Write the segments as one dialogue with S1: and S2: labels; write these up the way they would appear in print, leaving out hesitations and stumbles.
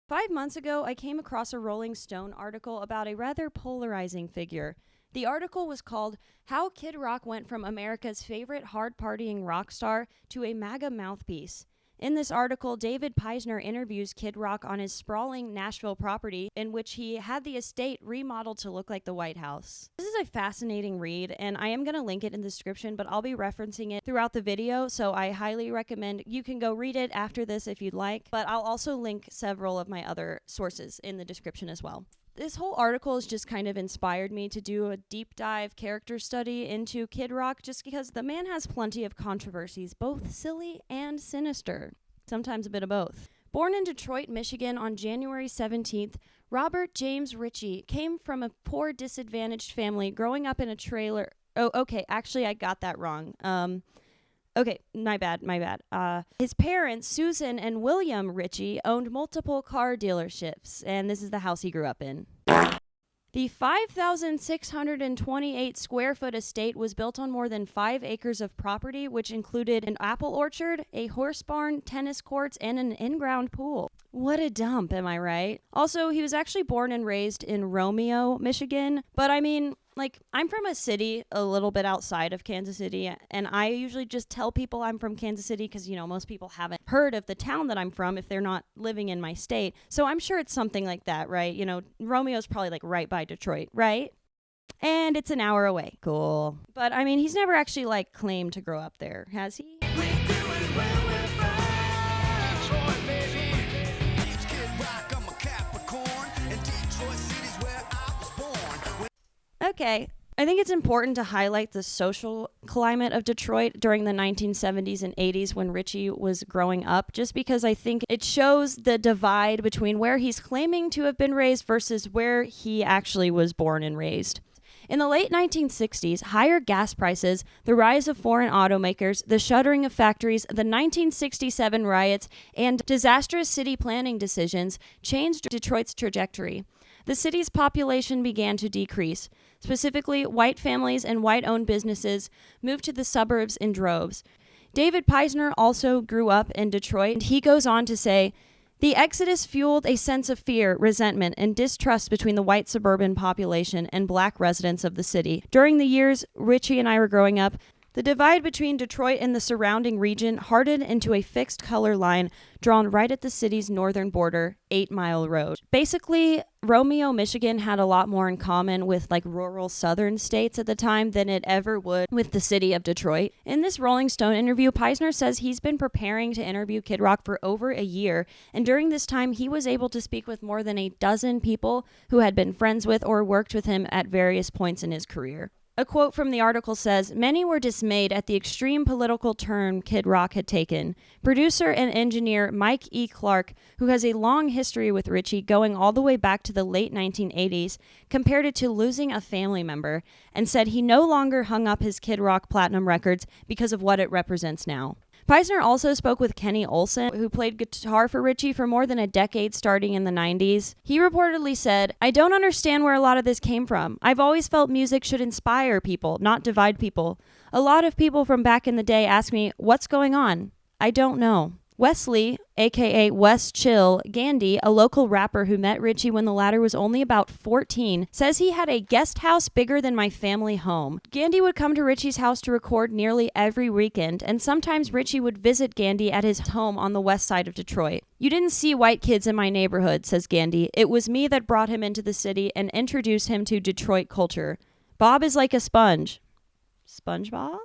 S1: 5 months ago, I came across a Rolling Stone article about a rather polarizing figure. The article was called How Kid Rock Went from America's Favorite Hard-Partying Rock Star to a MAGA Mouthpiece. In this article, David Peisner interviews Kid Rock on his sprawling Nashville property, in which he had the estate remodeled to look like the White House. This is a fascinating read, and I am going to link it in the description, but I'll be referencing it throughout the video, so I highly recommend you can go read it after this if you'd like, but I'll also link several of my other sources in the description as well. This whole article has just kind of inspired me to do a deep dive character study into Kid Rock, just because the man has plenty of controversies, both silly and sinister. Sometimes a bit of both. Born in Detroit, Michigan on January 17th, Robert James Ritchie came from a poor, disadvantaged family growing up in a trailer. Oh, okay, actually I got that wrong. Okay, my bad. His parents, Susan and William Ritchie, owned multiple car dealerships, and this is the house he grew up in. The 5,628 square foot estate was built on more than 5 acres of property, which included an apple orchard, a horse barn, tennis courts, and an in-ground pool. What a dump, am I right? Also, he was actually born and raised in Romeo, Michigan, but I mean, I'm from a city a little bit outside of Kansas City, and I usually just tell people I'm from Kansas City because, most people haven't heard of the town that I'm from if they're not living in my state. So I'm sure it's something like that, right? Romeo's probably right by Detroit, right? And it's an hour away. Cool. But I mean, he's never actually claimed to grow up there, has he? Okay, I think it's important to highlight the social climate of Detroit during the 1970s and 80s when Ritchie was growing up, just because I think it shows the divide between where he's claiming to have been raised versus where he actually was born and raised. In the late 1960s, higher gas prices, the rise of foreign automakers, the shuttering of factories, the 1967 riots, and disastrous city planning decisions changed Detroit's trajectory. The city's population began to decrease. Specifically, white families and white-owned businesses moved to the suburbs in droves. David Peisner also grew up in Detroit, and he goes on to say, "The exodus fueled a sense of fear, resentment, and distrust between the white suburban population and black residents of the city. During the years Ritchie and I were growing up, the divide between Detroit and the surrounding region hardened into a fixed color line drawn right at the city's northern border, 8 Mile Road." Basically, Romeo, Michigan had a lot more in common with rural southern states at the time than it ever would with the city of Detroit. In this Rolling Stone interview, Peisner says he's been preparing to interview Kid Rock for over a year, and during this time he was able to speak with more than a dozen people who had been friends with or worked with him at various points in his career. A quote from the article says, "Many were dismayed at the extreme political turn Kid Rock had taken. Producer and engineer Mike E. Clark, who has a long history with Ritchie going all the way back to the late 1980s, compared it to losing a family member and said he no longer hung up his Kid Rock platinum records because of what it represents now." Peisner also spoke with Kenny Olson, who played guitar for Ritchie for more than a decade starting in the 90s. He reportedly said, "I don't understand where a lot of this came from. I've always felt music should inspire people, not divide people. A lot of people from back in the day ask me, what's going on? I don't know." Wesley, aka Wes Chill Gandy, a local rapper who met Ritchie when the latter was only about 14, says he had a guest house bigger than my family home. Gandy would come to Ritchie's house to record nearly every weekend, and sometimes Ritchie would visit Gandy at his home on the west side of Detroit. "You didn't see white kids in my neighborhood," says Gandy. "It was me that brought him into the city and introduced him to Detroit culture. Bob is like a sponge." SpongeBob?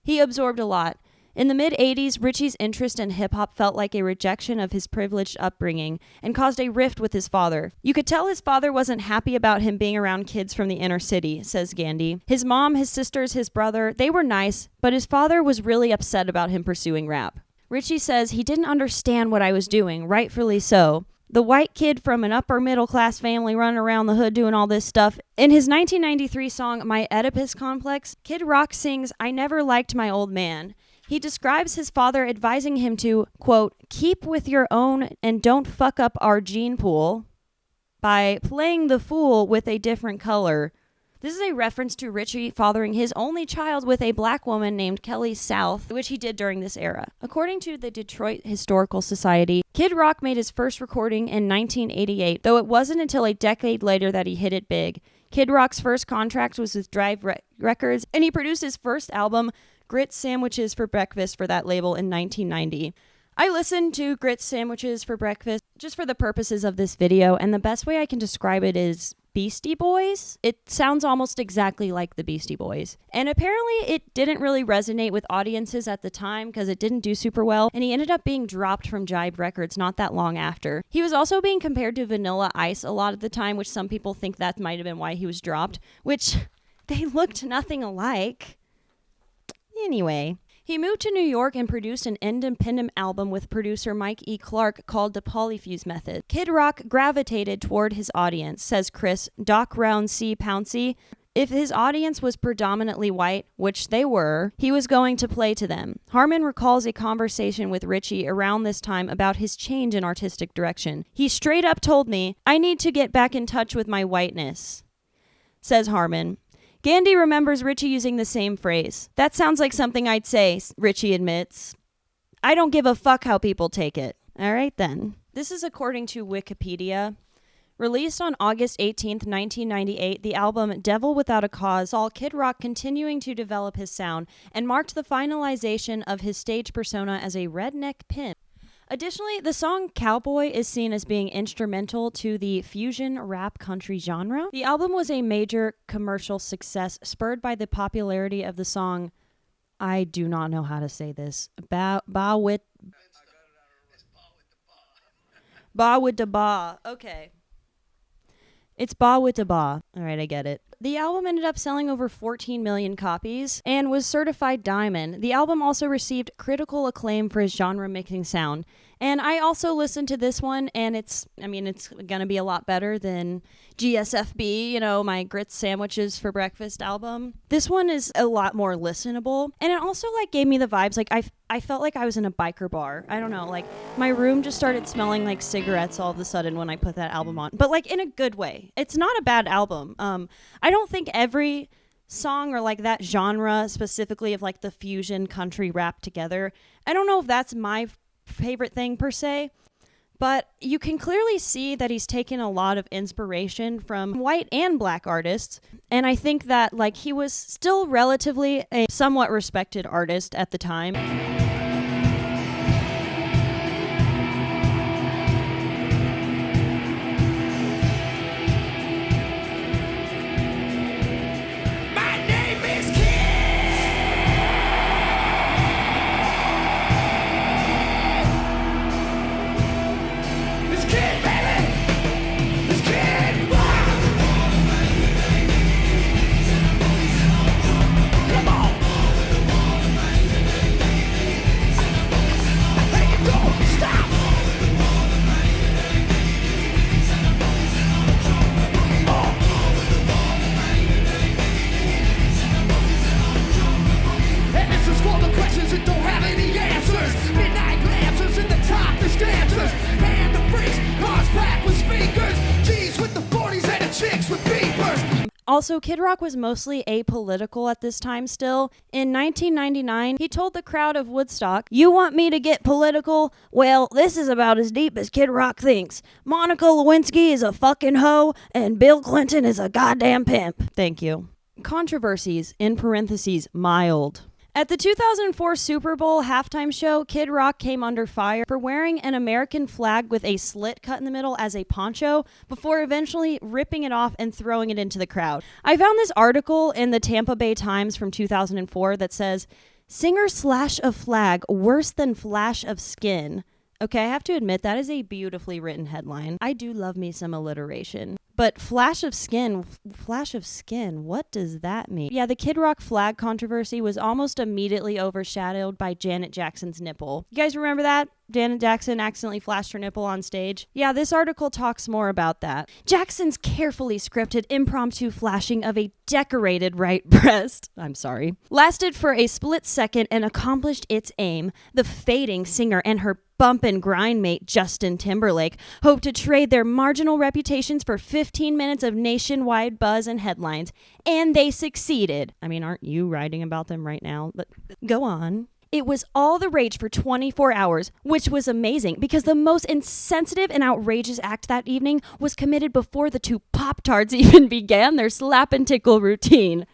S1: He absorbed a lot. In the mid-'80s, Ritchie's interest in hip-hop felt like a rejection of his privileged upbringing and caused a rift with his father. "You could tell his father wasn't happy about him being around kids from the inner city," says Gandy. "His mom, his sisters, his brother, they were nice, but his father was really upset about him pursuing rap." Ritchie says he didn't understand what I was doing, rightfully so. The white kid from an upper middle class family running around the hood doing all this stuff. In his 1993 song, My Oedipus Complex, Kid Rock sings, "I never liked my old man." He describes his father advising him to, quote, "keep with your own and don't fuck up our gene pool by playing the fool with a different color. This is a reference to Richie fathering his only child with a black woman named Kelly South, which he did during this era. According to the Detroit Historical Society, Kid Rock made his first recording in 1988, though it wasn't until a decade later that he hit it big. Kid Rock's first contract was with Drive Records, and he produced his first album, Grits Sandwiches for Breakfast, for that label in 1990. I listened to Grits Sandwiches for Breakfast just for the purposes of this video, and the best way I can describe it is Beastie Boys. It sounds almost exactly like the Beastie Boys. And apparently it didn't really resonate with audiences at the time because it didn't do super well, and he ended up being dropped from Jive Records not that long after. He was also being compared to Vanilla Ice a lot of the time, which some people think that might have been why he was dropped, which they looked nothing alike. Anyway, he moved to New York and produced an independent album with producer Mike E. Clark called The Polyfuse Method. Kid Rock gravitated toward his audience, says Chris Doc Round C. Pouncey. If his audience was predominantly white, which they were, he was going to play to them. Harmon recalls a conversation with Richie around this time about his change in artistic direction. He straight up told me, "I need to get back in touch with my whiteness," says Harmon. Gandy remembers Richie using the same phrase. "That sounds like something I'd say," Richie admits. "I don't give a fuck how people take it." All right, then. This is according to Wikipedia. Released on August 18th, 1998, the album Devil Without a Cause saw Kid Rock continuing to develop his sound and marked the finalization of his stage persona as a redneck pimp. Additionally, the song Cowboy is seen as being instrumental to the fusion rap country genre. The album was a major commercial success, spurred by the popularity of the song, I do not know how to say this, Ba with da Ba. Okay. It's Ba with da Ba. All right, I get it. The album ended up selling over 14 million copies and was certified diamond. The album also received critical acclaim for his genre mixing sound. And I also listened to this one, and it's going to be a lot better than GSFB, my Grits Sandwiches for Breakfast album. This one is a lot more listenable, and it also gave me the vibes. I felt like I was in a biker bar. I don't know, my room just started smelling like cigarettes all of a sudden when I put that album on, but in a good way. It's not a bad album. I don't think every song or that genre specifically of the fusion country rap together, I don't know if that's my favorite thing per se, but you can clearly see that he's taken a lot of inspiration from white and black artists, and I think that he was still relatively a somewhat respected artist at the time. Also, Kid Rock was mostly apolitical at this time still. In 1999, he told the crowd of Woodstock, "You want me to get political? Well, this is about as deep as Kid Rock thinks. Monica Lewinsky is a fucking hoe, and Bill Clinton is a goddamn pimp." Thank you. Controversies, in parentheses, mild. At the 2004 Super Bowl halftime show, Kid Rock came under fire for wearing an American flag with a slit cut in the middle as a poncho before eventually ripping it off and throwing it into the crowd. I found this article in the Tampa Bay Times from 2004 that says, "Singer slash a flag worse than flash of skin." Okay, I have to admit, that is a beautifully written headline. I do love me some alliteration. But flash of skin, what does that mean? Yeah, the Kid Rock flag controversy was almost immediately overshadowed by Janet Jackson's nipple. You guys remember that? Janet Jackson accidentally flashed her nipple on stage. Yeah, this article talks more about that. Jackson's carefully scripted impromptu flashing of a decorated right breast, lasted for a split second and accomplished its aim. The fading singer and her bump and grind mate Justin Timberlake hoped to trade their marginal reputations for 15 minutes of nationwide buzz and headlines, and they succeeded. I mean, aren't you writing about them right now? But go on. It was all the rage for 24 hours, which was amazing because the most insensitive and outrageous act that evening was committed before the two Pop-Tarts even began their slap and tickle routine.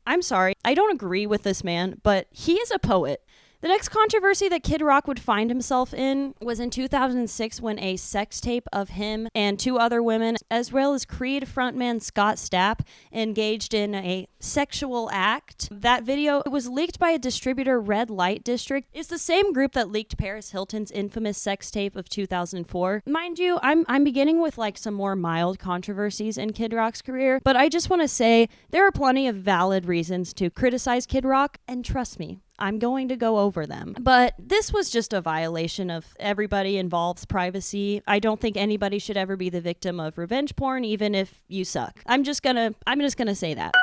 S1: I'm sorry, I don't agree with this man, but he is a poet. The next controversy that Kid Rock would find himself in was in 2006 when a sex tape of him and two other women, as well as Creed frontman Scott Stapp, engaged in a sexual act. That video was leaked by a distributor, Red Light District. It's the same group that leaked Paris Hilton's infamous sex tape of 2004. Mind you, I'm beginning with like some more mild controversies in Kid Rock's career, but I just want to say there are plenty of valid reasons to criticize Kid Rock, and trust me, I'm going to go over them. But this was just a violation of everybody involved's privacy. I don't think anybody should ever be the victim of revenge porn, even if you suck. I'm just gonna say that.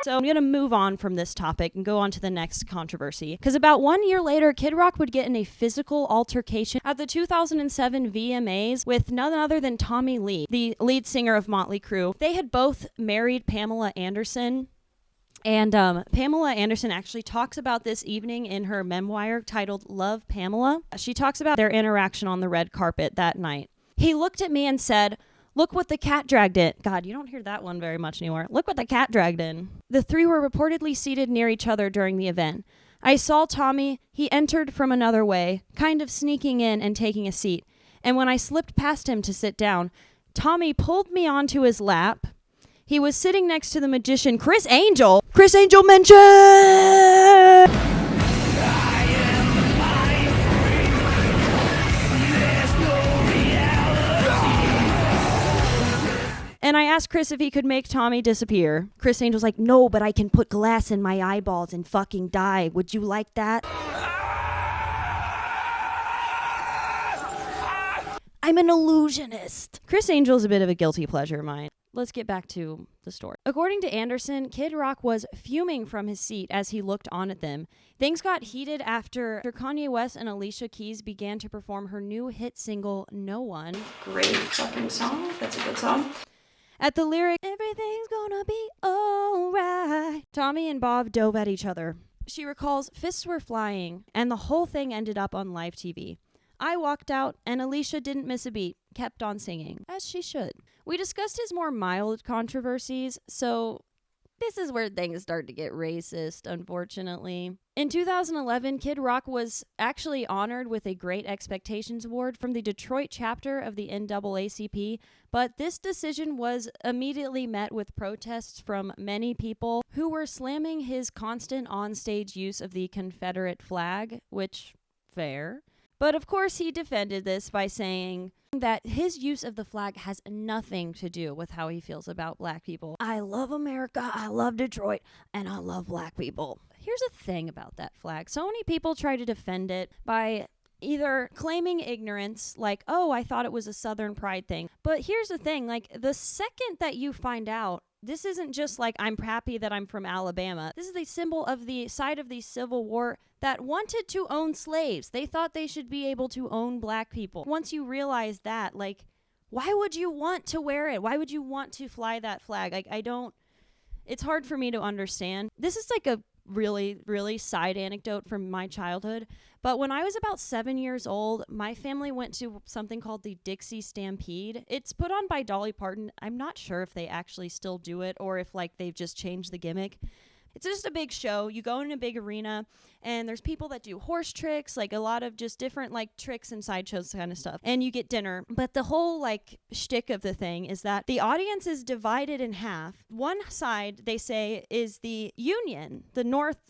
S1: So I'm going to move on from this topic and go on to the next controversy. Because about 1 year later, Kid Rock would get in a physical altercation at the 2007 VMAs with none other than Tommy Lee, the lead singer of Motley Crue. They had both married Pamela Anderson. And Pamela Anderson actually talks about this evening in her memoir titled Love, Pamela. She talks about their interaction on the red carpet that night. He looked at me and said, "Look what the cat dragged in." God, you don't hear that one very much anymore. "Look what the cat dragged in." The three were reportedly seated near each other during the event. I saw Tommy. He entered from another way, kind of sneaking in and taking a seat. And when I slipped past him to sit down, Tommy pulled me onto his lap. He was sitting next to the magician Chris Angel. Chris Angel mentioned! And I asked Chris if he could make Tommy disappear. Chris Angel's like, "No, but I can put glass in my eyeballs and fucking die. Would you like that?" I'm an illusionist. Chris Angel's a bit of a guilty pleasure of mine. Let's get back to the story. According to Anderson, Kid Rock was fuming from his seat as he looked on at them. Things got heated after Kanye West and Alicia Keys began to perform her new hit single, No One. Great fucking song. That's a good song. At the lyric, "Everything's gonna be alright," Tommy and Bob dove at each other. She recalls, "Fists were flying, and the whole thing ended up on live TV. I walked out, and Alicia didn't miss a beat, kept on singing, as she should." We discussed his more mild controversies, so this is where things start to get racist, unfortunately. In 2011, Kid Rock was actually honored with a Great Expectations Award from the Detroit chapter of the NAACP, but this decision was immediately met with protests from many people who were slamming his constant onstage use of the Confederate flag, which, fair. But of course, he defended this by saying that his use of the flag has nothing to do with how he feels about black people. "I love America, I love Detroit, and I love black people." Here's the thing about that flag. So many people try to defend it by either claiming ignorance, like, "Oh, I thought it was a Southern pride thing." But here's the thing, like, the second that you find out, this isn't just like, "I'm happy that I'm from Alabama." This is the symbol of the side of the Civil War that wanted to own slaves. They thought they should be able to own black people. Once you realize that, like, why would you want to wear it? Why would you want to fly that flag? Like, it's hard for me to understand. This is like a really, really side anecdote from my childhood. But when I was about 7 years old, my family went to something called the Dixie Stampede. It's put on by Dolly Parton. I'm not sure if they actually still do it or if like they've just changed the gimmick. It's just a big show. You go in a big arena, and there's people that do horse tricks, like a lot of just different like tricks and sideshows kind of stuff. And you get dinner. But the whole like shtick of the thing is that the audience is divided in half. One side, they say, is the Union, the north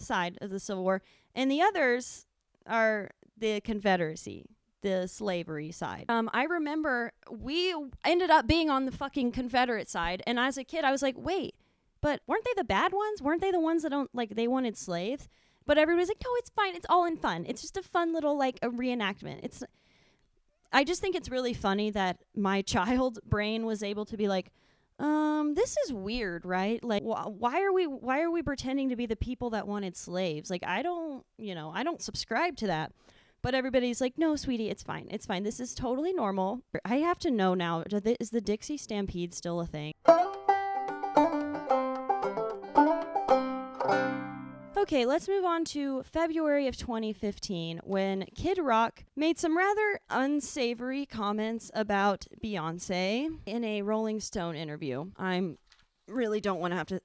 S1: side of the Civil War, and the others are the Confederacy, the slavery side. I remember we ended up being on the fucking Confederate side, and as a kid, I was like, wait, but weren't they the bad ones? Weren't they the ones that don't, like, they wanted slaves? But everybody's like, no, it's fine. It's all in fun. It's just a fun little, like, a reenactment. I just think it's really funny that my child brain was able to be like, This is weird, right? Like, why are we pretending to be the people that wanted slaves? Like, I don't subscribe to that. But everybody's like, no, sweetie, it's fine. It's fine. This is totally normal. I have to know now, is the Dixie Stampede still a thing? Okay, let's move on to February of 2015 when Kid Rock made some rather unsavory comments about Beyonce in a Rolling Stone interview. I really don't want to have to...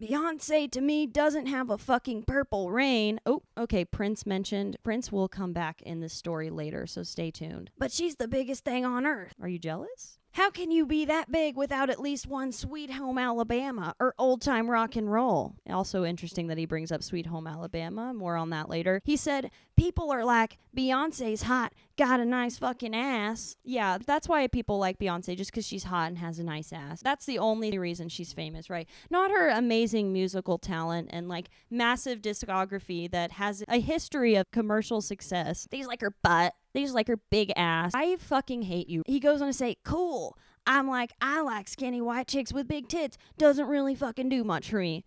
S1: Beyonce to me doesn't have a fucking purple rain. Oh, okay, Prince mentioned. Prince will come back in this story later, so stay tuned. But she's the biggest thing on earth. Are you jealous? How can you be that big without at least one Sweet Home Alabama or old time rock and roll? Also interesting that he brings up Sweet Home Alabama. More on that later. He said, people are like, Beyonce's hot, got a nice fucking ass. Yeah, that's why people like Beyonce, just because she's hot and has a nice ass. That's the only reason she's famous, right? Not her amazing musical talent and like massive discography that has a history of commercial success. They just like her butt. They just like her big ass. I fucking hate you. He goes on to say, cool. I'm like, I like skinny white chicks with big tits. Doesn't really fucking do much for me.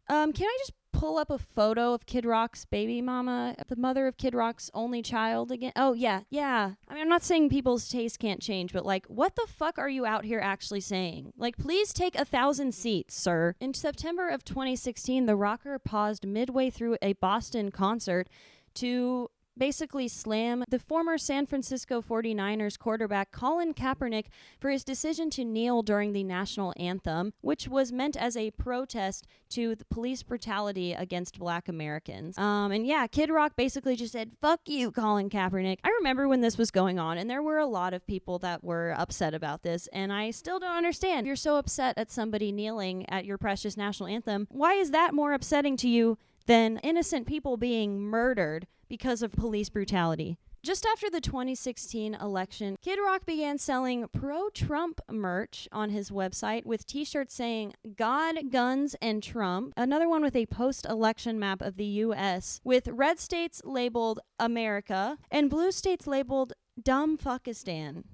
S1: Can I just pull up a photo of Kid Rock's baby mama, the mother of Kid Rock's only child again? Oh, yeah. I mean, I'm not saying people's taste can't change, but like, what the fuck are you out here actually saying? Like, please take 1,000 seats, sir. In September of 2016, the rocker paused midway through a Boston concert to basically slam the former San Francisco 49ers quarterback Colin Kaepernick for his decision to kneel during the national anthem, which was meant as a protest to the police brutality against black Americans. And yeah, Kid Rock basically just said, fuck you, Colin Kaepernick. I remember when this was going on, and there were a lot of people that were upset about this, and I still don't understand. If you're so upset at somebody kneeling at your precious national anthem, why is that more upsetting to you than innocent people being murdered because of police brutality? Just after the 2016 election, Kid Rock began selling pro-Trump merch on his website with t-shirts saying God, Guns, and Trump, another one with a post-election map of the U.S., with red states labeled America and blue states labeled Dumb Fuckistan.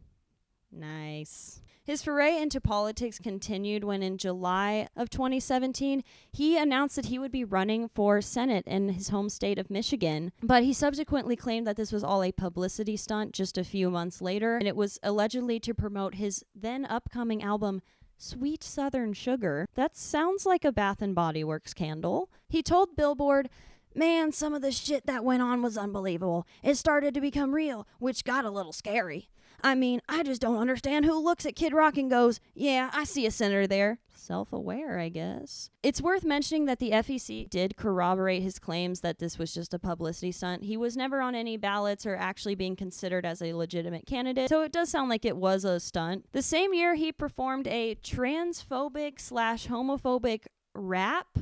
S1: Nice. His foray into politics continued when in July of 2017, he announced that he would be running for Senate in his home state of Michigan. But he subsequently claimed that this was all a publicity stunt just a few months later, and it was allegedly to promote his then upcoming album, Sweet Southern Sugar. That sounds like a Bath and Body Works candle. He told Billboard, man, some of the shit that went on was unbelievable. It started to become real, which got a little scary. I mean, I just don't understand who looks at Kid Rock and goes, yeah, I see a senator there. Self-aware, I guess. It's worth mentioning that the FEC did corroborate his claims that this was just a publicity stunt. He was never on any ballots or actually being considered as a legitimate candidate, so it does sound like it was a stunt. The same year, he performed a transphobic/homophobic rap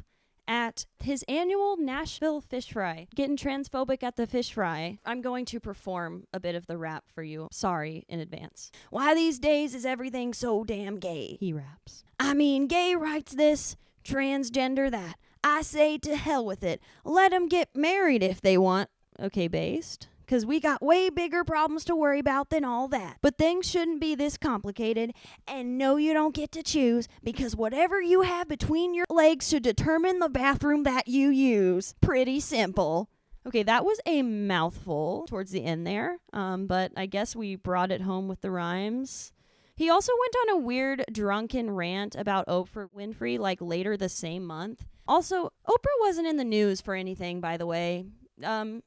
S1: at his annual Nashville Fish Fry. Getting transphobic at the fish fry. I'm going to perform a bit of the rap for you. Sorry in advance. Why these days is everything so damn gay? He raps. I mean, gay rights this, transgender that. I say to hell with it. Let them get married if they want. Okay, based. Because we got way bigger problems to worry about than all that. But things shouldn't be this complicated, and no, you don't get to choose, because whatever you have between your legs should determine the bathroom that you use. Pretty simple. Okay, that was a mouthful towards the end there, but I guess we brought it home with the rhymes. He also went on a weird drunken rant about Oprah Winfrey, like later the same month. Also, Oprah wasn't in the news for anything, by the way.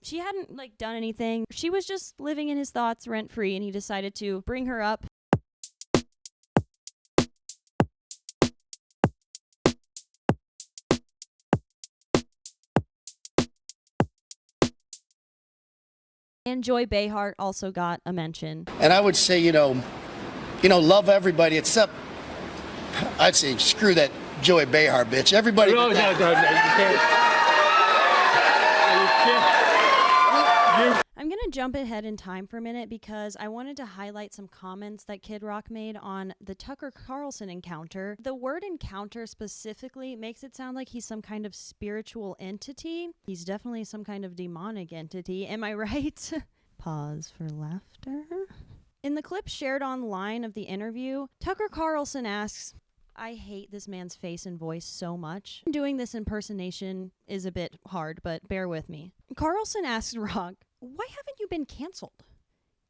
S1: She hadn't like done anything. She was just living in his thoughts rent free, and he decided to bring her up. And Joy Behar also got a mention.
S2: And I would say, love everybody except, I'd say, screw that Joy Behar bitch. Everybody.
S3: No, you can't.
S1: I'm going to jump ahead in time for a minute because I wanted to highlight some comments that Kid Rock made on the Tucker Carlson encounter. The word encounter specifically makes it sound like he's some kind of spiritual entity. He's definitely some kind of demonic entity. Am I right? Pause for laughter. In the clip shared online of the interview, Tucker Carlson asks, I hate this man's face and voice so much. Doing this impersonation is a bit hard, but bear with me. Carlson asks Rock, why haven't you been canceled?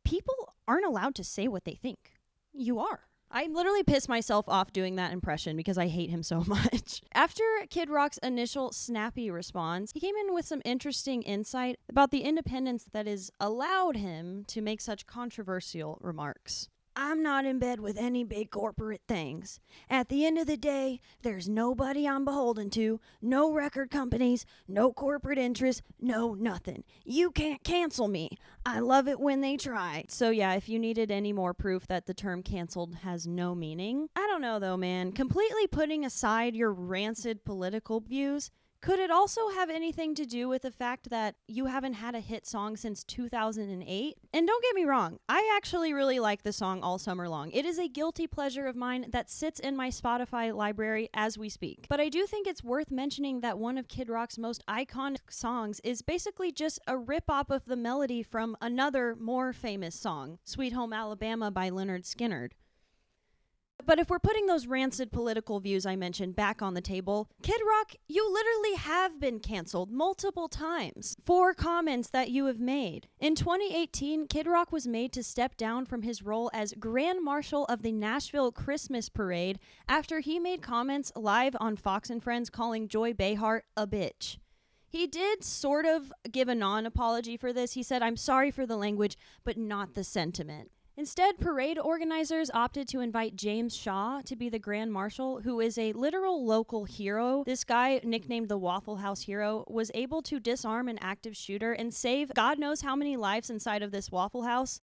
S1: People aren't allowed to say what they think. You are. I literally pissed myself off doing that impression because I hate him so much. After Kid Rock's initial snappy response, he came in with some interesting insight about the independence that has allowed him to make such controversial remarks. I'm not in bed with any big corporate things. At the end of the day, there's nobody I'm beholden to, no record companies, no corporate interests, no nothing. You can't cancel me. I love it when they try. So yeah, if you needed any more proof that the term canceled has no meaning, I don't know though, man. Completely putting aside your rancid political views, could it also have anything to do with the fact that you haven't had a hit song since 2008? And don't get me wrong, I actually really like the song All Summer Long. It is a guilty pleasure of mine that sits in my Spotify library as we speak. But I do think it's worth mentioning that one of Kid Rock's most iconic songs is basically just a rip-off of the melody from another more famous song, Sweet Home Alabama by Lynyrd Skynyrd. But if we're putting those rancid political views I mentioned back on the table, Kid Rock, you literally have been canceled multiple times for comments that you have made. In 2018, Kid Rock was made to step down from his role as Grand Marshal of the Nashville Christmas Parade after he made comments live on Fox and Friends calling Joy Behar a bitch. He did sort of give a non-apology for this. He said, "I'm sorry for the language, but not the sentiment." Instead, parade organizers opted to invite James Shaw to be the Grand Marshal, who is a literal local hero. This guy, nicknamed the Waffle House Hero, was able to disarm an active shooter and save God knows how many lives inside of this Waffle House.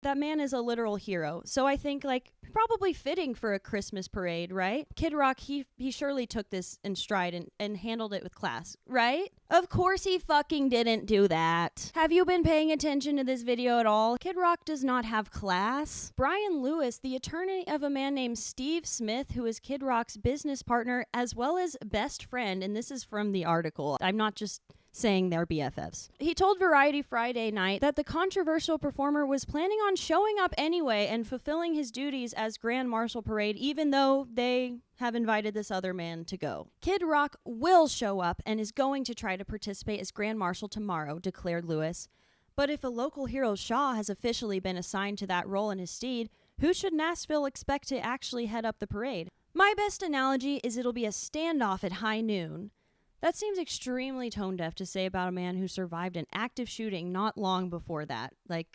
S1: That man is a literal hero. So I think, probably fitting for a Christmas parade, right? Kid Rock, he surely took this in stride and handled it with class, right? Of course he fucking didn't do that. Have you been paying attention to this video at all? Kid Rock does not have class. Brian Lewis, the attorney of a man named Steve Smith, who is Kid Rock's business partner as well as best friend, and this is from the article. I'm not just saying they're BFFs. He told Variety Friday night that the controversial performer was planning on showing up anyway and fulfilling his duties as Grand Marshal Parade, even though they have invited this other man to go. Kid Rock will show up and is going to try to participate as Grand Marshal tomorrow, declared Lewis. But if a local hero, Shaw, has officially been assigned to that role in his stead, who should Nashville expect to actually head up the parade? My best analogy is it'll be a standoff at high noon. That seems extremely tone-deaf to say about a man who survived an active shooting not long before that.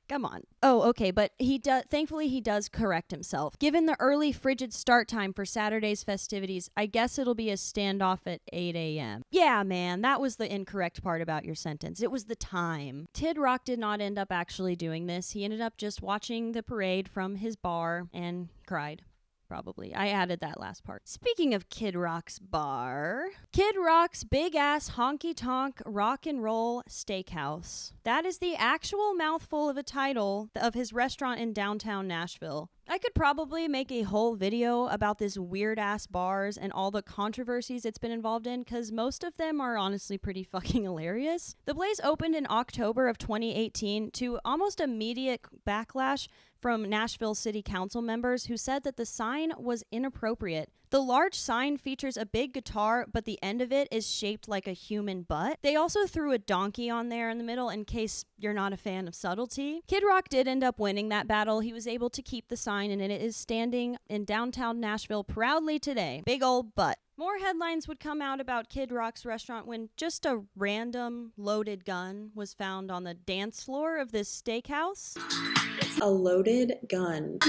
S1: Come on. Oh, okay, but thankfully he does correct himself. Given the early frigid start time for Saturday's festivities, I guess it'll be a standoff at 8 a.m. Yeah, man, that was the incorrect part about your sentence. It was the time. Kid Rock did not end up actually doing this. He ended up just watching the parade from his bar and cried. Probably. I added that last part. Speaking of Kid Rock's bar, Kid Rock's Big Ass Honky Tonk Rock and Roll Steakhouse. That is the actual mouthful of a title of his restaurant in downtown Nashville. I could probably make a whole video about this weird ass bars and all the controversies it's been involved in, because most of them are honestly pretty fucking hilarious. The place opened in October of 2018 to almost immediate backlash from Nashville City Council members who said that the sign was inappropriate. The large sign features a big guitar, but the end of it is shaped like a human butt. They also threw a donkey on there in the middle in case you're not a fan of subtlety. Kid Rock did end up winning that battle. He was able to keep the sign, and it is standing in downtown Nashville proudly today. Big old butt. More headlines would come out about Kid Rock's restaurant when just a random loaded gun was found on the dance floor of this steakhouse.
S3: A loaded gun.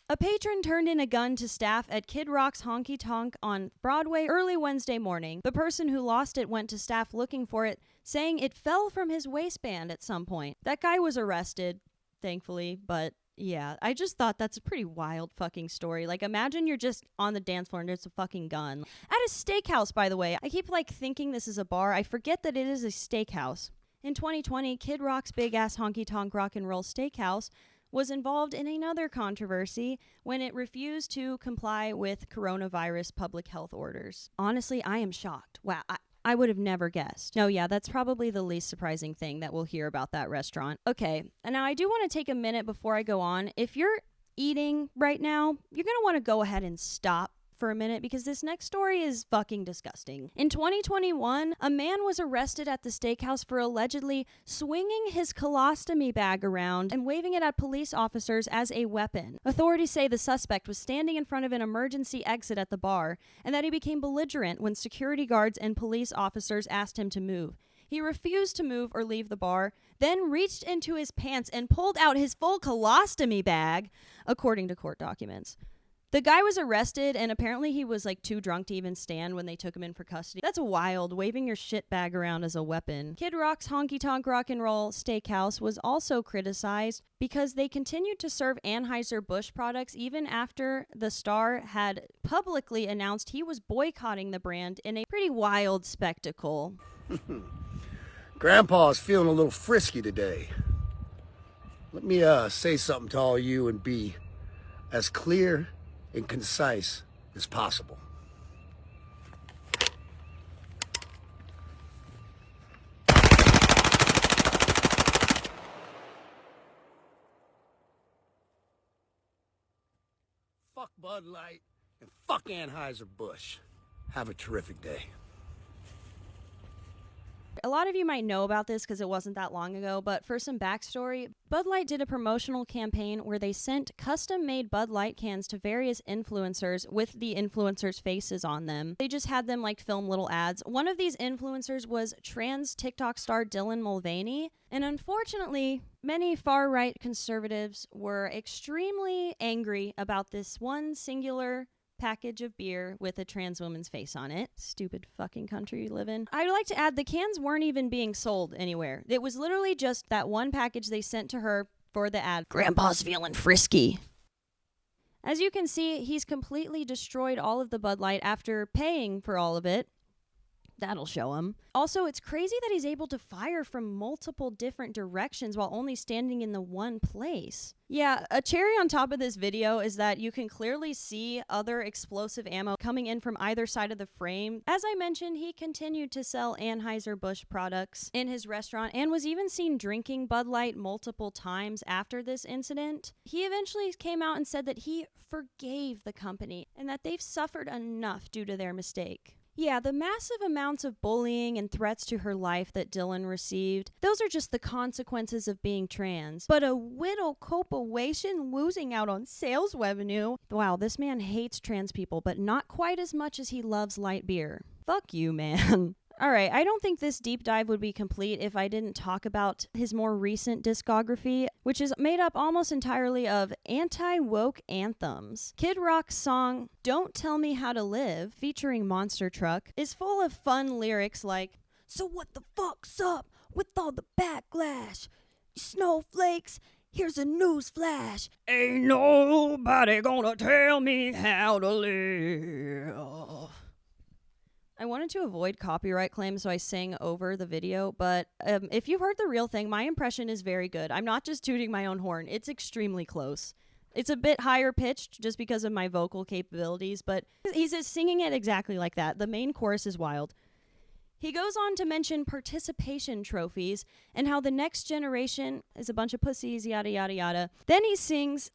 S1: A patron turned in a gun to staff at Kid Rock's Honky Tonk on Broadway early Wednesday morning. The person who lost it went to staff looking for it, saying it fell from his waistband at some point. That guy was arrested, thankfully, but yeah, I just thought that's a pretty wild fucking story. Imagine you're just on the dance floor and there's a fucking gun. At a steakhouse, by the way. I keep, thinking this is a bar. I forget that it is a steakhouse. In 2020, Kid Rock's Big Ass Honky Tonk Rock and Roll Steakhouse was involved in another controversy when it refused to comply with coronavirus public health orders. Honestly, I am shocked. Wow, I would have never guessed. No, yeah, that's probably the least surprising thing that we'll hear about that restaurant. Okay, and now I do want to take a minute before I go on. If you're eating right now, you're going to want to go ahead and stop for a minute because this next story is fucking disgusting. In 2021, a man was arrested at the steakhouse for allegedly swinging his colostomy bag around and waving it at police officers as a weapon. Authorities say the suspect was standing in front of an emergency exit at the bar and that he became belligerent when security guards and police officers asked him to move. He refused to move or leave the bar, then reached into his pants and pulled out his full colostomy bag, according to court documents. The guy was arrested, and apparently he was like too drunk to even stand when they took him in for custody. That's wild, waving your shit bag around as a weapon. Kid Rock's Honky Tonk Rock and Roll Steakhouse was also criticized because they continued to serve Anheuser-Busch products even after the star had publicly announced he was boycotting the brand in a pretty wild spectacle.
S4: Grandpa's feeling a little frisky today. Let me say something to all you and be as clear and concise as possible. Fuck Bud Light and fuck Anheuser-Busch. Have a terrific day.
S1: A lot of you might know about this because it wasn't that long ago, but for some backstory, Bud Light did a promotional campaign where they sent custom-made Bud Light cans to various influencers with the influencers' faces on them. They just had them like film little ads. One of these influencers was trans TikTok star Dylan Mulvaney, and unfortunately, many far-right conservatives were extremely angry about this one singular package of beer with a trans woman's face on it. Stupid fucking country you live in. I'd like to add the cans weren't even being sold anywhere. It was literally just that one package they sent to her for the ad. Grandpa's feeling frisky. As you can see, he's completely destroyed all of the Bud Light after paying for all of it. That'll show him. Also, it's crazy that he's able to fire from multiple different directions while only standing in the one place. Yeah, a cherry on top of this video is that you can clearly see other explosive ammo coming in from either side of the frame. As I mentioned, he continued to sell Anheuser-Busch products in his restaurant and was even seen drinking Bud Light multiple times after this incident. He eventually came out and said that he forgave the company and that they've suffered enough due to their mistake. Yeah, the massive amounts of bullying and threats to her life that Dylan received, those are just the consequences of being trans. But a widow corporation losing out on sales revenue? Wow, this man hates trans people, but not quite as much as he loves light beer. Fuck you, man. Alright, I don't think this deep dive would be complete if I didn't talk about his more recent discography, which is made up almost entirely of anti-woke anthems. Kid Rock's song Don't Tell Me How to Live, featuring Monster Truck, is full of fun lyrics like, "So what the fuck's up with all the backlash? You snowflakes, here's a news flash. Ain't nobody gonna tell me how to live." I wanted to avoid copyright claims, so I sang over the video, but if you've heard the real thing, my impression is very good. I'm not just tooting my own horn. It's extremely close. It's a bit higher pitched just because of my vocal capabilities, but he's just singing it exactly like that. The main chorus is wild. He goes on to mention participation trophies and how the next generation is a bunch of pussies, yada, yada, yada. Then he sings,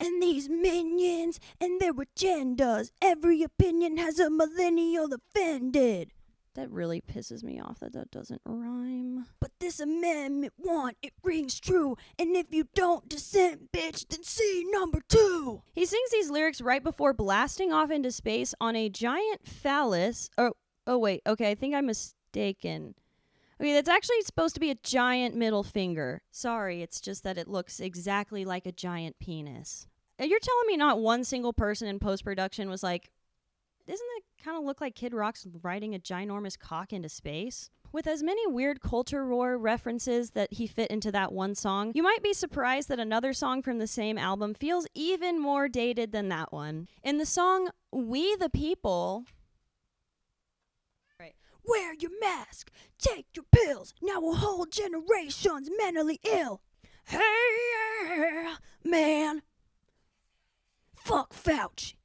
S1: "And these minions and their agendas, every opinion has a millennial offended." That really pisses me off that doesn't rhyme. "But this amendment one, it rings true. And if you don't dissent, bitch, then see number 2. He sings these lyrics right before blasting off into space on a giant phallus. Oh wait, okay, I think I'm mistaken. Okay, that's actually supposed to be a giant middle finger. Sorry, it's just that it looks exactly like a giant penis. You're telling me not one single person in post-production was like, doesn't it kind of look like Kid Rock's riding a ginormous cock into space? With as many weird culture war references that he fit into that one song, you might be surprised that another song from the same album feels even more dated than that one. In the song We the People... "Wear your mask, take your pills, now a whole generation's mentally ill. Hey, yeah, man, fuck Fauci.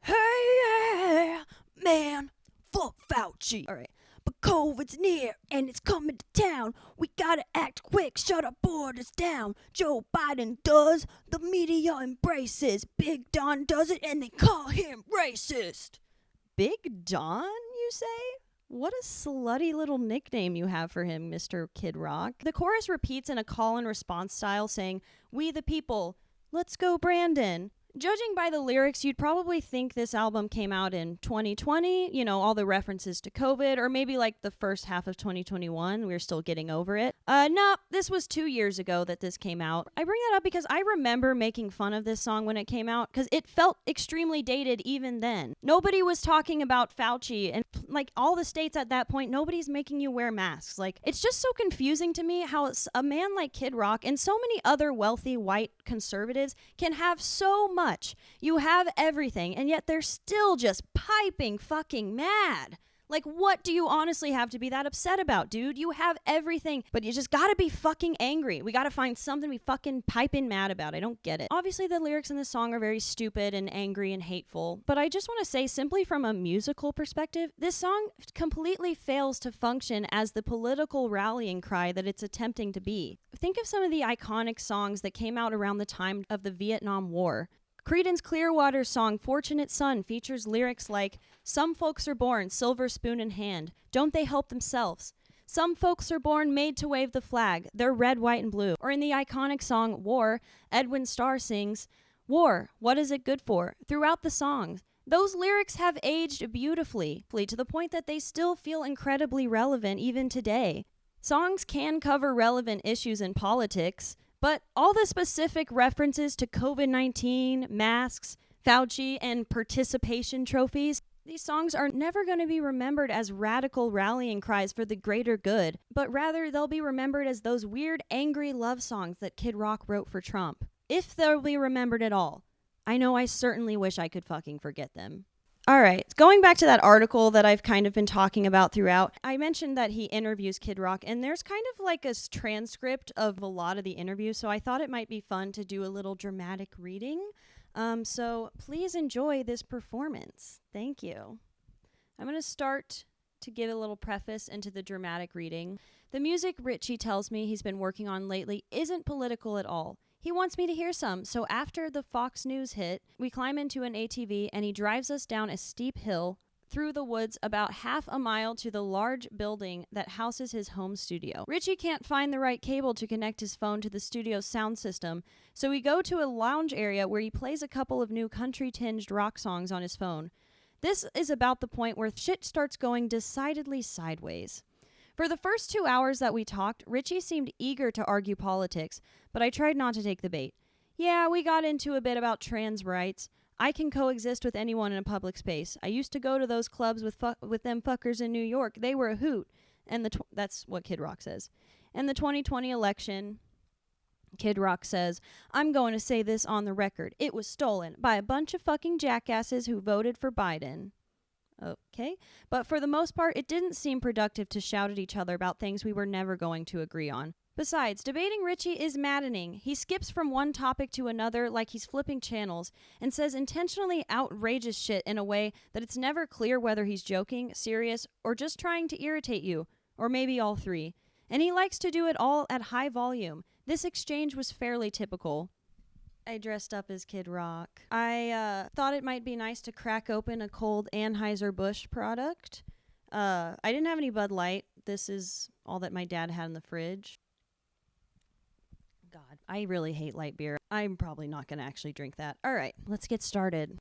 S1: Hey, yeah, man, fuck Fauci." All right. but COVID's near and it's coming to town. We gotta act quick, shut our borders down. Joe Biden does, the media embraces. Big Don does it and they call him racist. Big Don, you say? What a slutty little nickname you have for him, Mr. Kid Rock. The chorus repeats in a call and response style saying, "We the people, let's go Brandon." Judging by the lyrics, you'd probably think this album came out in 2020, you know, all the references to COVID, or maybe like the first half of 2021. We were still getting over it. No, this was 2 years ago that this came out. I bring that up because I remember making fun of this song when it came out because it felt extremely dated even then. Nobody was talking about Fauci, and like all the states at that point, nobody's making you wear masks. Like, it's just so confusing to me how a man like Kid Rock and so many other wealthy white conservatives can have so much. You have everything, and yet they're still just piping fucking mad. Like, what do you honestly have to be that upset about, dude? You have everything, but you just gotta be fucking angry. We gotta find something to be fucking piping mad about. I don't get it. Obviously, the lyrics in this song are very stupid and angry and hateful, but I just want to say, simply from a musical perspective, this song completely fails to function as the political rallying cry that it's attempting to be. Think of some of the iconic songs that came out around the time of the Vietnam War. Creedence Clearwater's song Fortunate Son features lyrics like, "Some folks are born silver spoon in hand. Don't they help themselves? Some folks are born made to wave the flag. They're red, white, and blue." Or in the iconic song War, Edwin Starr sings, "War, what is it good for?" throughout the song. Those lyrics have aged beautifully, to the point that they still feel incredibly relevant even today. Songs can cover relevant issues in politics, but all the specific references to COVID-19, masks, Fauci, and participation trophies, these songs are never going to be remembered as radical rallying cries for the greater good, but rather they'll be remembered as those weird, angry love songs that Kid Rock wrote for Trump. If they'll be remembered at all. I know I certainly wish I could fucking forget them. All right, going back to that article that I've kind of been talking about throughout, I mentioned that he interviews Kid Rock, and there's kind of like a transcript of a lot of the interviews, so I thought it might be fun to do a little dramatic reading. So please enjoy this performance. Thank you. I'm going to start to give a little preface into the dramatic reading. The music Richie tells me he's been working on lately isn't political at all. He wants me to hear some, so after the Fox News hit, we climb into an ATV and he drives us down a steep hill through the woods about half a mile to the large building that houses his home studio. Richie can't find the right cable to connect his phone to the studio's sound system, so we go to a lounge area where he plays a couple of new country-tinged rock songs on his phone. This is about the point where shit starts going decidedly sideways. For the first 2 hours that we talked, Richie seemed eager to argue politics, but I tried not to take the bait. Yeah, we got into a bit about trans rights. I can coexist with anyone in a public space. I used to go to those clubs with them fuckers in New York. They were a hoot. And that's what Kid Rock says. And the 2020 election, Kid Rock says, "I'm going to say this on the record. It was stolen by a bunch of fucking jackasses who voted for Biden." Okay, but for the most part, it didn't seem productive to shout at each other about things we were never going to agree on. Besides, debating Richie is maddening. He skips from one topic to another like he's flipping channels and says intentionally outrageous shit in a way that it's never clear whether he's joking, serious, or just trying to irritate you, or maybe all three. And he likes to do it all at high volume. This exchange was fairly typical. I dressed up as Kid Rock. I thought it might be nice to crack open a cold Anheuser-Busch product. I didn't have any Bud Light. This is all that my dad had in the fridge. God, I really hate light beer. I'm probably not going to actually drink that. All right, let's get started.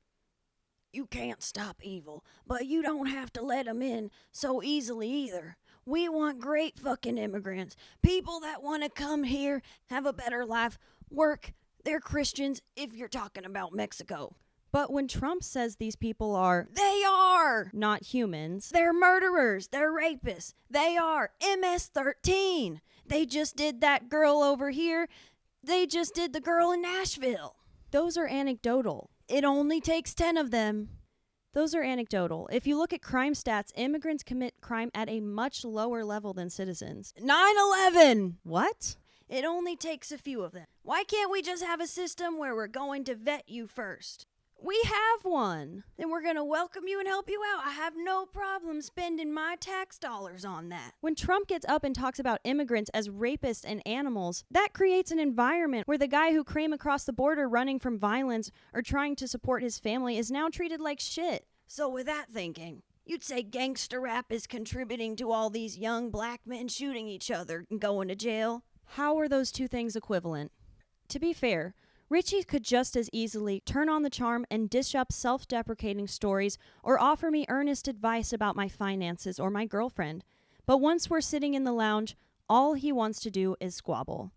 S1: "You can't stop evil, but you don't have to let them in so easily either. We want great fucking immigrants. People that want to come here, have a better life, work. They're Christians if you're talking about Mexico." But when Trump says these people they are not humans. They're murderers. They're rapists. They are MS-13. They just did that girl over here. They just did the girl in Nashville. Those are anecdotal. It only takes 10 of them. Those are anecdotal. If you look at crime stats, immigrants commit crime at a much lower level than citizens. 9/11. What? It only takes a few of them. Why can't we just have a system where we're going to vet you first? We have one. Then we're going to welcome you and help you out. I have no problem spending my tax dollars on that. When Trump gets up and talks about immigrants as rapists and animals, that creates an environment where the guy who came across the border running from violence or trying to support his family is now treated like shit. So with that thinking, you'd say gangster rap is contributing to all these young black men shooting each other and going to jail? How are those two things equivalent? To be fair, Richie could just as easily turn on the charm and dish up self-deprecating stories or offer me earnest advice about my finances or my girlfriend. But once we're sitting in the lounge, all he wants to do is squabble.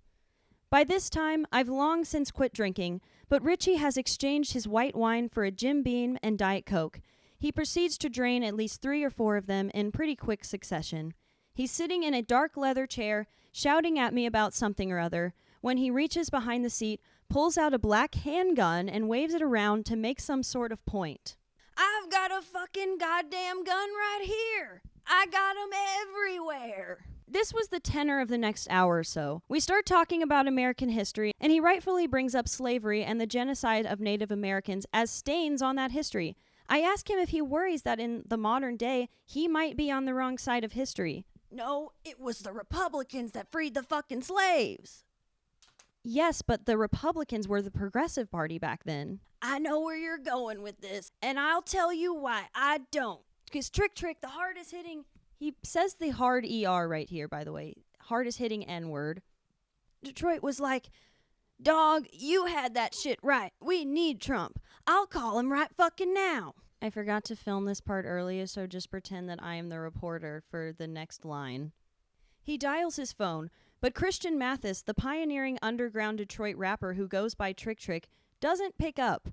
S1: By this time, I've long since quit drinking, but Richie has exchanged his white wine for a Jim Beam and Diet Coke. He proceeds to drain at least 3 or 4 of them in pretty quick succession. He's sitting in a dark leather chair, shouting at me about something or other, when he reaches behind the seat, pulls out a black handgun and waves it around to make some sort of point. I've got a fucking goddamn gun right here. I got 'em everywhere. This was the tenor of the next hour or so. We start talking about American history, and he rightfully brings up slavery and the genocide of Native Americans as stains on that history. I ask him if he worries that in the modern day, he might be on the wrong side of history. No, it was the Republicans that freed the fucking slaves. Yes, but the Republicans were the Progressive Party back then. I know where you're going with this, and I'll tell you why I don't. Because Trick, the hardest hitting... He says the hard ER right here, by the way. Hardest hitting N-word. Detroit was like, dog, you had that shit right. We need Trump. I'll call him right fucking now. I forgot to film this part earlier, so just pretend that I am the reporter for the next line. He dials his phone, but Christian Mathis, the pioneering underground Detroit rapper who goes by Trick, doesn't pick up.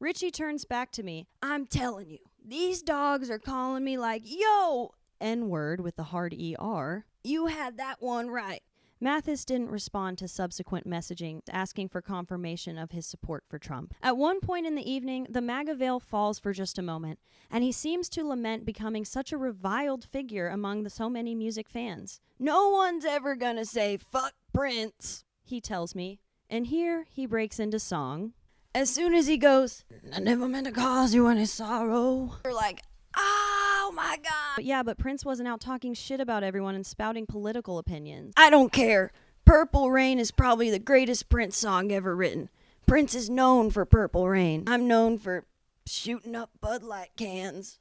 S1: Richie turns back to me. I'm telling you, these dogs are calling me like, yo, N-word with the hard ER. You had that one right. Mathis didn't respond to subsequent messaging asking for confirmation of his support for Trump. At one point in the evening, the MAGA veil falls for just a moment, and he seems to lament becoming such a reviled figure among so many music fans. No one's ever gonna say, fuck Prince, he tells me. And here he breaks into song. As soon as he goes, I never meant to cause you any sorrow. You're like, oh my God. Yeah, but Prince wasn't out talking shit about everyone and spouting political opinions. I don't care. Purple Rain is probably the greatest Prince song ever written. Prince is known for Purple Rain. I'm known for shooting up Bud Light cans.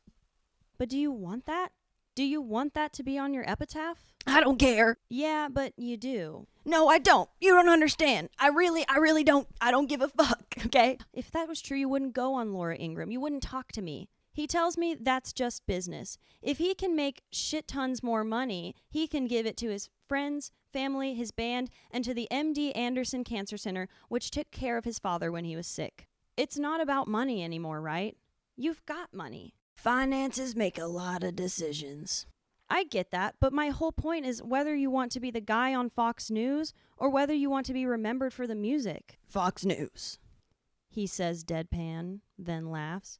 S1: But do you want that? Do you want that to be on your epitaph? I don't care. Yeah, but you do. No, I don't. You don't understand. I really don't. I don't give a fuck, okay? If that was true, you wouldn't go on Laura Ingraham. You wouldn't talk to me. He tells me that's just business. If he can make shit tons more money, he can give it to his friends, family, his band, and to the MD Anderson Cancer Center, which took care of his father when he was sick. It's not about money anymore, right? You've got money. Finances make a lot of decisions. I get that, but my whole point is whether you want to be the guy on Fox News or whether you want to be remembered for the music. Fox News, he says deadpan, then laughs.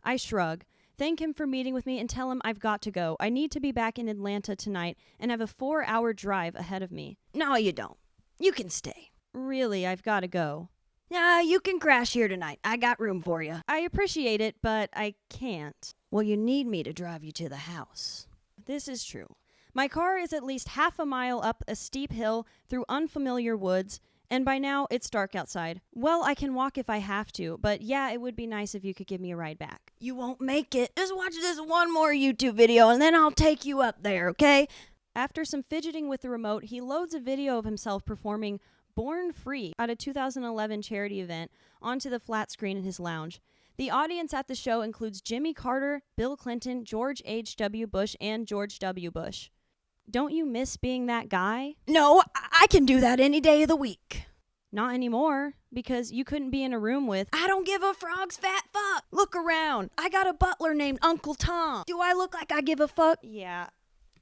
S1: I shrug, thank him for meeting with me, and tell him I've got to go. I need to be back in Atlanta tonight and have a 4-hour drive ahead of me. No, you don't. You can stay. Really, I've got to go. You can crash here tonight. I got room for you. I appreciate it, but I can't. Well, you need me to drive you to the house. This is true. My car is at least half a mile up a steep hill through unfamiliar woods, and by now it's dark outside. Well, I can walk if I have to, but yeah, it would be nice if you could give me a ride back. You won't make it. Just watch this one more YouTube video and then I'll take you up there, okay? After some fidgeting with the remote, he loads a video of himself performing Born Free at a 2011 charity event onto the flat screen in his lounge. The audience at the show includes Jimmy Carter, Bill Clinton, George H.W. Bush, and George W. Bush. Don't you miss being that guy? No, I can do that any day of the week. Not anymore, because you couldn't be in a room with, I don't give a frog's fat fuck. Look around. I got a butler named Uncle Tom. Do I look like I give a fuck? Yeah.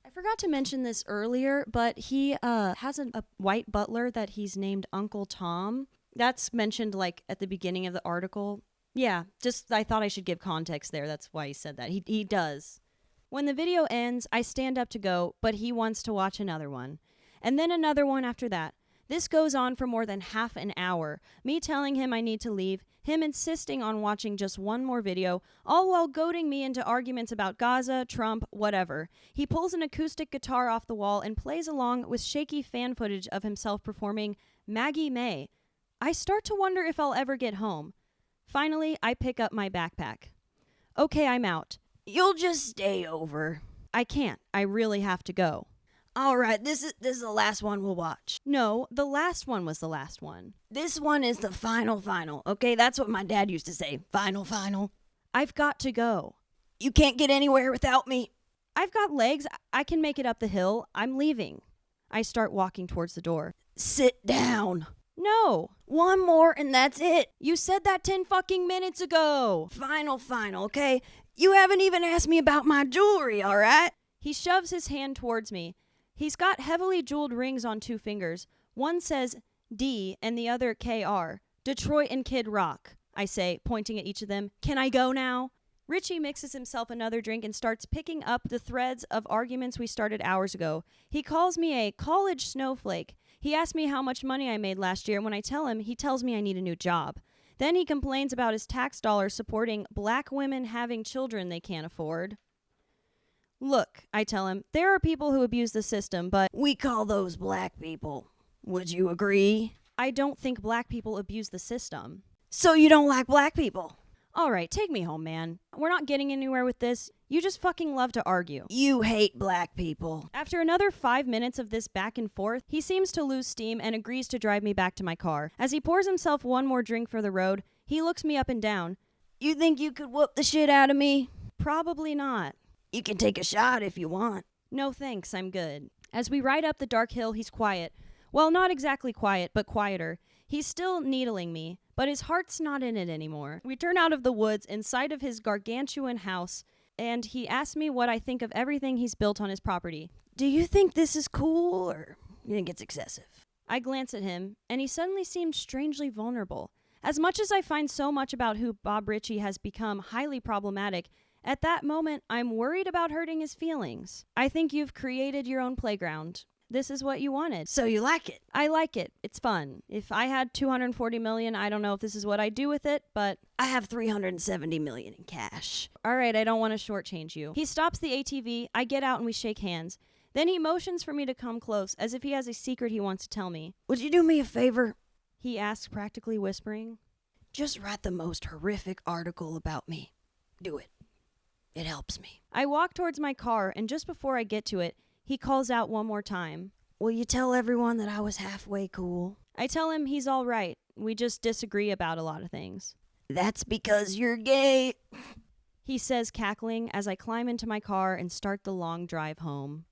S1: I forgot to mention this earlier, but he has a white butler that he's named Uncle Tom. That's mentioned like at the beginning of the article. Yeah, just I thought I should give context there. That's why he said that. He does. When the video ends, I stand up to go, but he wants to watch another one. And then another one after that. This goes on for more than half an hour. Me telling him I need to leave, him insisting on watching just one more video, all while goading me into arguments about Gaza, Trump, whatever. He pulls an acoustic guitar off the wall and plays along with shaky fan footage of himself performing Maggie May. I start to wonder if I'll ever get home. Finally, I pick up my backpack. Okay, I'm out. You'll just stay over. I can't. I really have to go. All right, this is the last one we'll watch. No, the last one was the last one. This one is the final, okay? That's what my dad used to say, final. I've got to go. You can't get anywhere without me. I've got legs. I can make it up the hill. I'm leaving. I start walking towards the door. Sit down. No. One more and that's it. You said that 10 fucking minutes ago. Final, okay? You haven't even asked me about my jewelry, all right? He shoves his hand towards me. He's got heavily jeweled rings on 2 fingers. One says D and the other KR. Detroit and Kid Rock, I say, pointing at each of them. Can I go now? Richie mixes himself another drink and starts picking up the threads of arguments we started hours ago. He calls me a college snowflake. He asks me how much money I made last year. When I tell him, he tells me I need a new job. Then he complains about his tax dollars supporting black women having children they can't afford. Look, I tell him, there are people who abuse the system, but we call those black people. Would you agree? I don't think black people abuse the system. So you don't like black people? All right, take me home, man. We're not getting anywhere with this. You just fucking love to argue. You hate black people. After another 5 minutes of this back and forth, he seems to lose steam and agrees to drive me back to my car. As he pours himself one more drink for the road, he looks me up and down. You think you could whoop the shit out of me? Probably not. You can take a shot if you want. No thanks, I'm good. As we ride up the dark hill, he's quiet. Well, not exactly quiet, but quieter. He's still needling me, but his heart's not in it anymore. We turn out of the woods in sight of his gargantuan house, and he asks me what I think of everything he's built on his property. Do you think this is cool, or you think it's excessive? I glance at him, and he suddenly seems strangely vulnerable. As much as I find so much about who Bob Ritchie has become highly problematic, at that moment, I'm worried about hurting his feelings. I think you've created your own playground. This is what you wanted. So you like it? I like it. It's fun. If I had $240 million, I don't know if this is what I'd do with it, but I have $370 million in cash. All right, I don't want to shortchange you. He stops the ATV. I get out and we shake hands. Then he motions for me to come close, as if he has a secret he wants to tell me. Would you do me a favor? He asks, practically whispering. Just write the most horrific article about me. Do it. It helps me. I walk towards my car, and just before I get to it, he calls out one more time. Will you tell everyone that I was halfway cool? I tell him he's all right. We just disagree about a lot of things. That's because you're gay, he says, cackling as I climb into my car and start the long drive home.